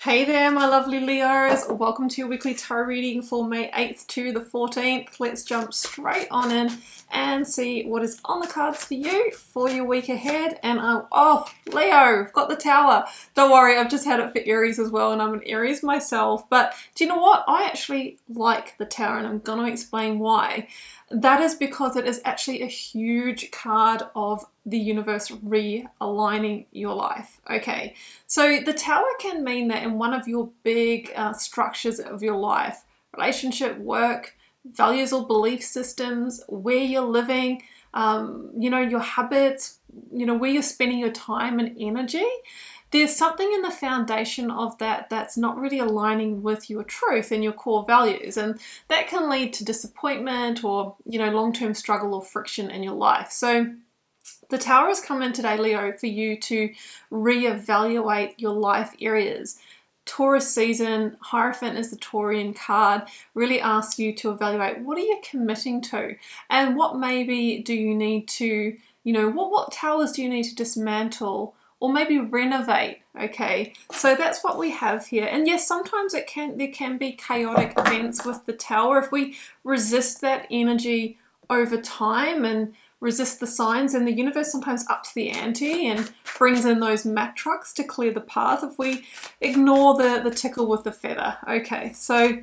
Hey there, my lovely Leos. Welcome to your weekly tarot reading for May 8th to the 14th. Let's jump straight on in and see what is on the cards for you for your week ahead. And Leo, I've got the Tower. Don't worry, I've just had it for Aries as well, and I'm an Aries myself. But do you know what? I actually like the Tower, and I'm going to explain why. That is because it is actually a huge card of the universe realigning your life. Okay, so the Tower can mean that in one of your big structures of your life, relationship, work, values or belief systems, where you're living, your habits, where you're spending your time and energy, there's something in the foundation of that that's not really aligning with your truth and your core values, and that can lead to disappointment or long-term struggle or friction in your life. So the Tower has come in today, Leo, for you to reevaluate your life areas. Taurus season, Hierophant is the Taurian card, really asks you to evaluate what are you committing to, and what maybe do you need to, what towers do you need to dismantle or maybe renovate. Okay, so that's what we have here. And yes, sometimes there can be chaotic events with the Tower. If we resist that energy over time and resist the signs, and the universe sometimes ups the ante and brings in those Mack trucks to clear the path if we ignore the tickle with the feather. Okay, so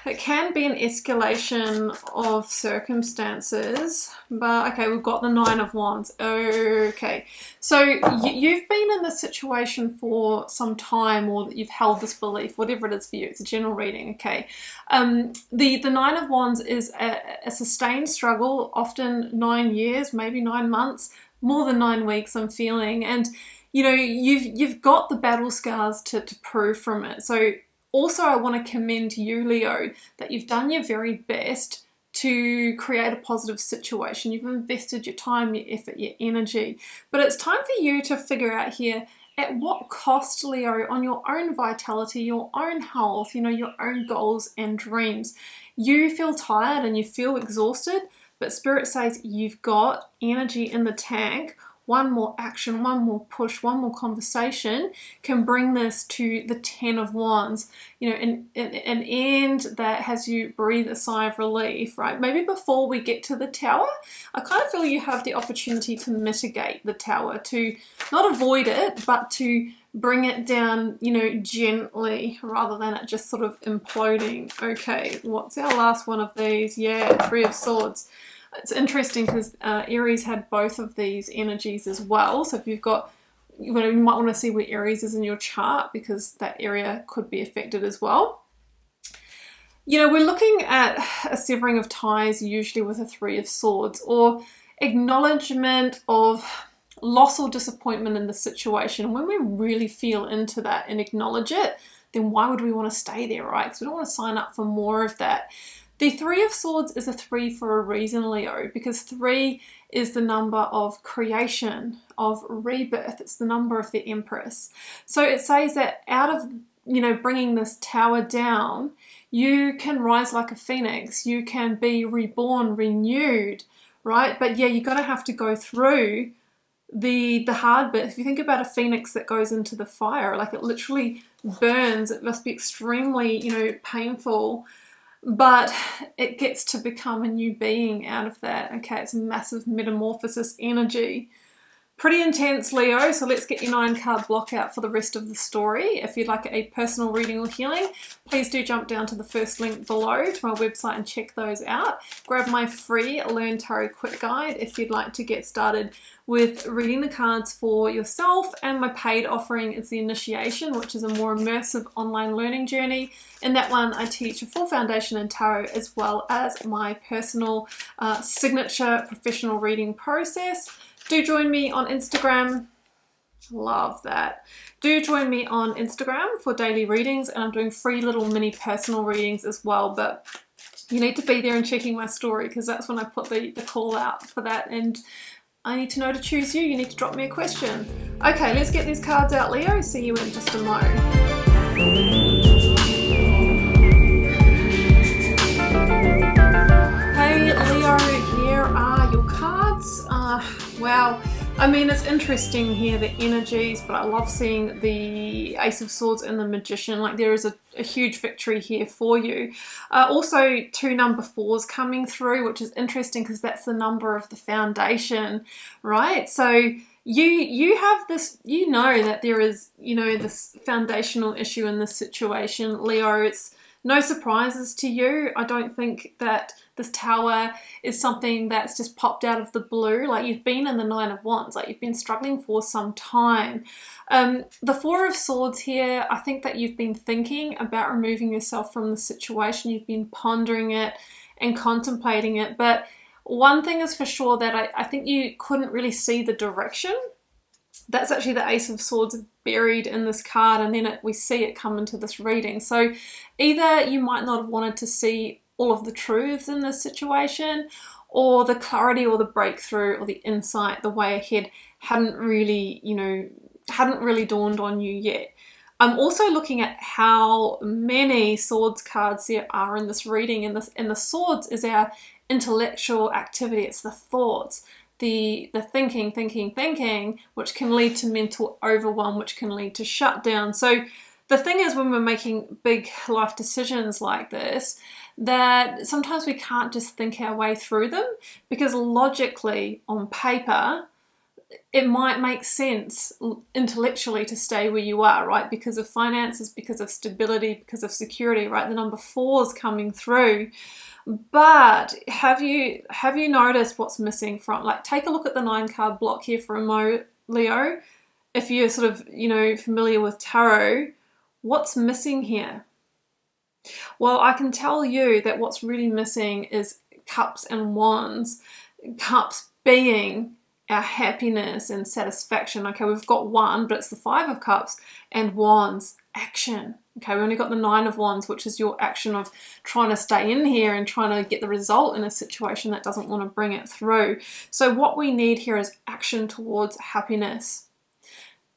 it can be an escalation of circumstances, but okay, we've got the Nine of Wands. Okay, so you've been in this situation for some time, or that you've held this belief, whatever it is for you. It's a general reading, okay? The Nine of Wands is a sustained struggle, often 9 years, maybe 9 months, more than 9 weeks, I'm feeling. And, you've got the battle scars to prove from it. So also, I want to commend you, Leo, that you've done your very best to create a positive situation. You've invested your time, your effort, your energy. But it's time for you to figure out here, at what cost, Leo, on your own vitality, your own health, your own goals and dreams. You feel tired and you feel exhausted, but Spirit says you've got energy in the tank. One more action, one more push, one more conversation can bring this to the 10 of Wands, an end that has you breathe a sigh of relief, right? Maybe before we get to the Tower, I kind of feel you have the opportunity to mitigate the Tower, to not avoid it, but to bring it down, gently, rather than it just sort of imploding. Okay, what's our last one of these? Yeah, Three of Swords. It's interesting because Aries had both of these energies as well. So if you've got, you might want to see where Aries is in your chart, because that area could be affected as well. We're looking at a severing of ties, usually with a Three of Swords, or acknowledgement of loss or disappointment in the situation. When we really feel into that and acknowledge it, then why would we want to stay there, right? Because we don't want to sign up for more of that. The Three of Swords is a 3 for a reason, Leo, because 3 is the number of creation, of rebirth. It's the number of the Empress. So it says that out of, bringing this Tower down, you can rise like a phoenix. You can be reborn, renewed, right? But yeah, you're going to have to go through the hard bit. If you think about a phoenix that goes into the fire, like it literally burns. It must be extremely, painful. But it gets to become a new being out of that. Okay, it's a massive metamorphosis energy. Pretty intense, Leo, so let's get your 9-card block out for the rest of the story. If you'd like a personal reading or healing, please do jump down to the first link below to my website and check those out. Grab my free Learn Tarot Quick Guide if you'd like to get started with reading the cards for yourself, and my paid offering is the Initiation, which is a more immersive online learning journey. In that one, I teach a full foundation in tarot, as well as my personal signature professional reading process. Do join me on Instagram. Love that. Do join me on Instagram for daily readings, and I'm doing free little mini personal readings as well, but you need to be there and checking my story, because that's when I put the call out for that, and I need to know to choose you. You need to drop me a question. Okay, let's get these cards out, Leo. See you in just a mo. Hey Leo, here are your cards. Wow. I mean, it's interesting here, the energies, but I love seeing the Ace of Swords and the Magician. Like, there is a huge victory here for you. Also, 2 number 4s coming through, which is interesting because that's the number of the foundation, right? So you have this, you know that there is, you know, this foundational issue in this situation, Leo. It's no surprises to you. I don't think that this tower is something that's just popped out of the blue. Like, you've been in the 9 of Wands, like you've been struggling for some time. The 4 of Swords here, I think that you've been thinking about removing yourself from the situation. You've been pondering it and contemplating it. But one thing is for sure, that I think you couldn't really see the direction. That's actually the Ace of Swords buried in this card, and then we see it come into this reading. So either you might not have wanted to see all of the truths in this situation, or the clarity or the breakthrough or the insight, the way ahead hadn't really, you know, hadn't really dawned on you yet. I'm also looking at how many Swords cards there are in this reading, and the Swords is our intellectual activity. It's the thoughts, the thinking, which can lead to mental overwhelm, which can lead to shutdown. So the thing is, when we're making big life decisions like this, that sometimes we can't just think our way through them, because logically on paper it might make sense intellectually to stay where you are, right? Because of finances, because of stability, because of security, right? The number 4 is coming through. But have you noticed what's missing from, like, take a look at the 9 card block here for a mo, Leo. If you're sort of, you know, familiar with tarot, what's missing here? Well, I can tell you that what's really missing is Cups and Wands. Cups being our happiness and satisfaction. Okay, we've got 1, but it's the 5 of Cups, and Wands, action. Okay, we only got the 9 of Wands, which is your action of trying to stay in here and trying to get the result in a situation that doesn't want to bring it through. So what we need here is action towards happiness.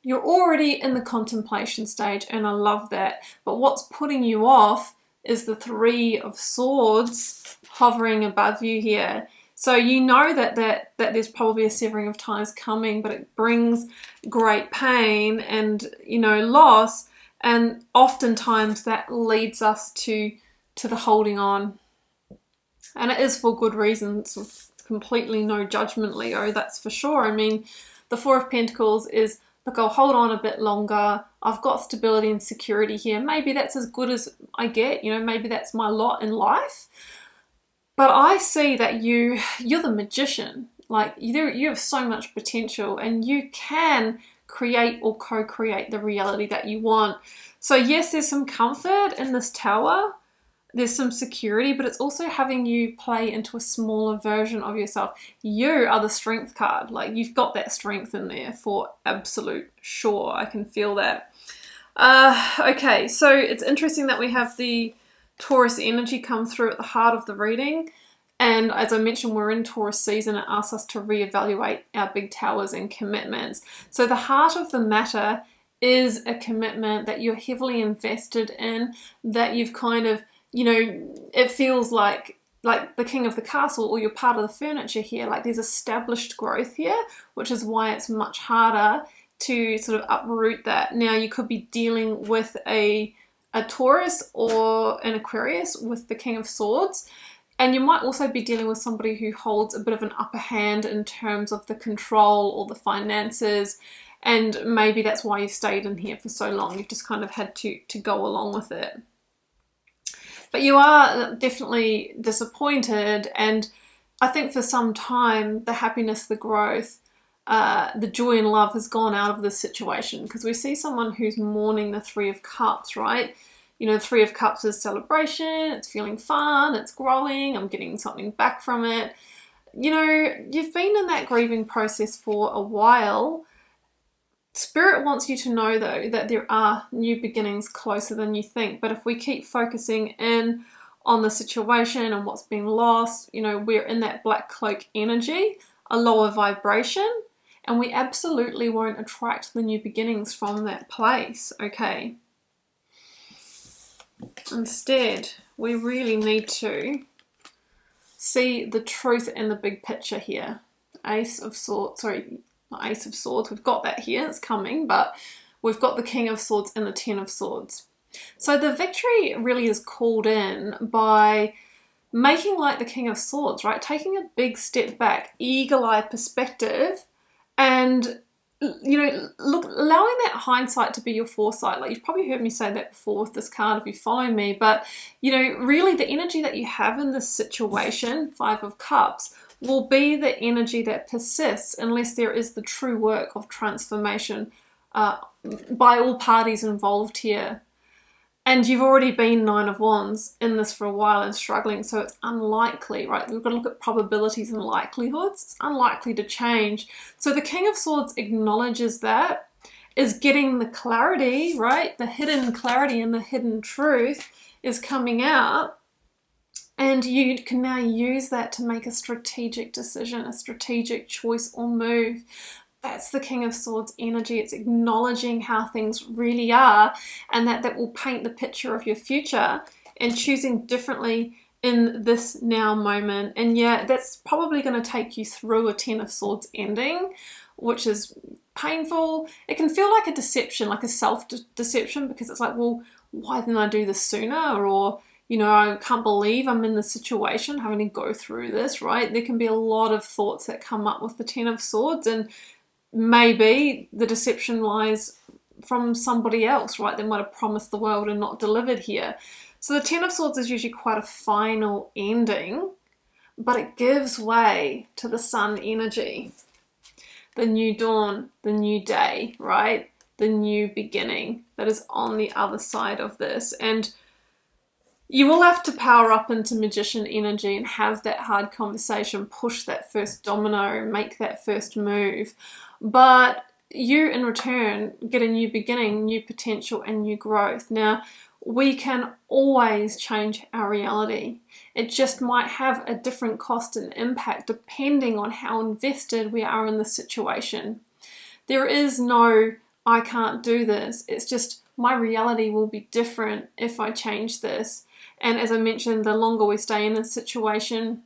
You're already in the contemplation stage, and I love that. But what's putting you off is the 3 of Swords hovering above you here. So you know that there's probably a severing of ties coming, but it brings great pain and, you know, loss. And oftentimes that leads us to the holding on. And it is for good reasons, with completely no judgment, Leo, that's for sure. I mean, the 4 of Pentacles is, look, I'll hold on a bit longer. I've got stability and security here. Maybe that's as good as I get, you know, maybe that's my lot in life. But I see that you're the magician. Like, you have so much potential, and you can create or co-create the reality that you want. So yes, there's some comfort in this tower. There's some security, but it's also having you play into a smaller version of yourself. You are the strength card. Like, you've got that strength in there for absolute sure. I can feel that. Okay, so it's interesting that we have the Taurus energy come through at the heart of the reading. And as I mentioned, we're in Taurus season. It asks us to reevaluate our big towers and commitments. So the heart of the matter is a commitment that you're heavily invested in, that you've kind of, you know, it feels like the king of the castle, or you're part of the furniture here. Like, there's established growth here, which is why it's much harder to sort of uproot that. Now, you could be dealing with a Taurus or an Aquarius with the King of Swords, and you might also be dealing with somebody who holds a bit of an upper hand in terms of the control or the finances, and maybe that's why you've stayed in here for so long. You've just kind of had to go along with it. But you are definitely disappointed, and I think for some time the happiness, the growth, the joy and love has gone out of this situation, because we see someone who's mourning the 3 of Cups, right? You know, the 3 of Cups is celebration, it's feeling fun, it's growing, I'm getting something back from it. You know, you've been in that grieving process for a while. Spirit wants you to know, though, that there are new beginnings closer than you think. But if we keep focusing in on the situation and what's been lost, you know, we're in that black cloak energy, a lower vibration, and we absolutely won't attract the new beginnings from that place, okay? Instead, we really need to see the truth and the big picture here. Ace of Swords, sorry, the Ace of Swords. We've got that here, it's coming, but we've got the King of Swords and the Ten of Swords. So the victory really is called in by making like the King of Swords, right? Taking a big step back, eagle-eye perspective, and allowing that hindsight to be your foresight. Like, you've probably heard me say that before with this card if you follow me, but really the energy that you have in this situation, Five of Cups, will be the energy that persists unless there is the true work of transformation by all parties involved here. And you've already been Nine of Wands in this for a while and struggling, so it's unlikely, right? We've got to look at probabilities and likelihoods. It's unlikely to change. So the King of Swords acknowledges that, is getting the clarity, right? The hidden clarity and the hidden truth is coming out. And you can now use that to make a strategic decision, a strategic choice or move. That's the King of Swords energy. It's acknowledging how things really are, and that will paint the picture of your future and choosing differently in this now moment. And yeah, that's probably going to take you through a Ten of Swords ending, which is painful. It can feel like a deception, like a self-deception, because it's like, well, why didn't I do this sooner? Or, I can't believe I'm in this situation, having to go through this, right? There can be a lot of thoughts that come up with the Ten of Swords, and maybe the deception lies from somebody else, right? They might have promised the world and not delivered here. So the Ten of Swords is usually quite a final ending, but it gives way to the Sun energy. The new dawn, the new day, right? The new beginning that is on the other side of this. And you will have to power up into Magician energy and have that hard conversation, push that first domino, make that first move. But you, in return, get a new beginning, new potential, and new growth. Now, we can always change our reality. It just might have a different cost and impact depending on how invested we are in the situation. There is no, I can't do this. It's just my reality will be different if I change this. And as I mentioned, the longer we stay in a situation,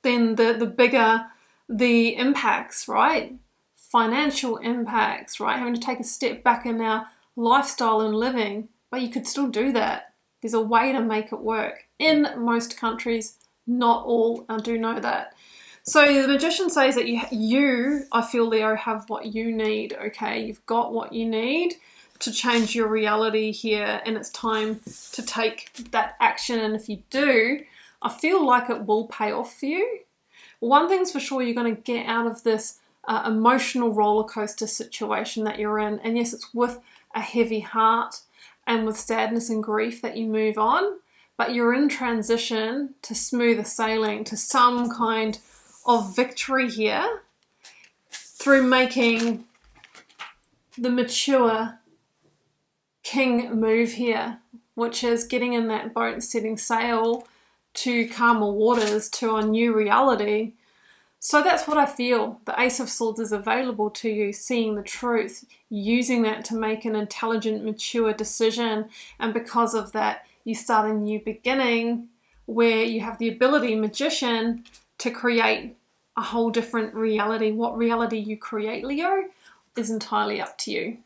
then the bigger the impacts, right? Financial impacts, right? Having to take a step back in our lifestyle and living, but you could still do that. There's a way to make it work. In most countries, not all, I do know that. So the Magician says that you, I feel, Leo, have what you need, okay? You've got what you need to change your reality here, and it's time to take that action. And if you do, I feel like it will pay off for you. One thing's for sure, you're going to get out of this emotional roller coaster situation that you're in. And yes, it's with a heavy heart and with sadness and grief that you move on, but you're in transition to smoother sailing, to some kind of victory here through making the mature king move here, which is getting in that boat and setting sail to calmer waters, to a new reality. So that's what I feel. The Ace of Swords is available to you, seeing the truth, using that to make an intelligent, mature decision. And because of that, you start a new beginning where you have the ability, Magician, to create a whole different reality. What reality you create, Leo, is entirely up to you.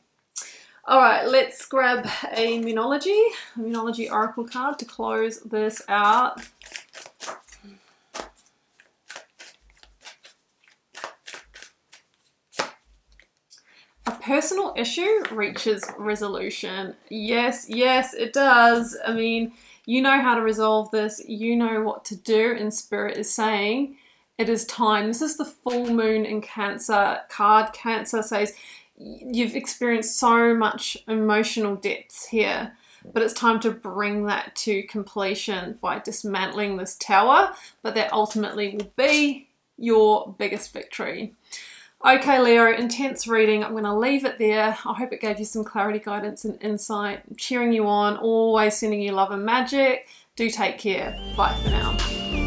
All right, let's grab a Moonology Oracle card to close this out. A personal issue reaches resolution. Yes, it does. I mean, you know how to resolve this. You know what to do, and Spirit is saying it is time. This is the full moon in Cancer card. Cancer says you've experienced so much emotional depths here, but it's time to bring that to completion by dismantling this tower, but that ultimately will be your biggest victory. Okay, Leo, intense reading. I'm going to leave it there. I hope it gave you some clarity, guidance, and insight. I'm cheering you on, always sending you love and magic. Do take care. Bye for now.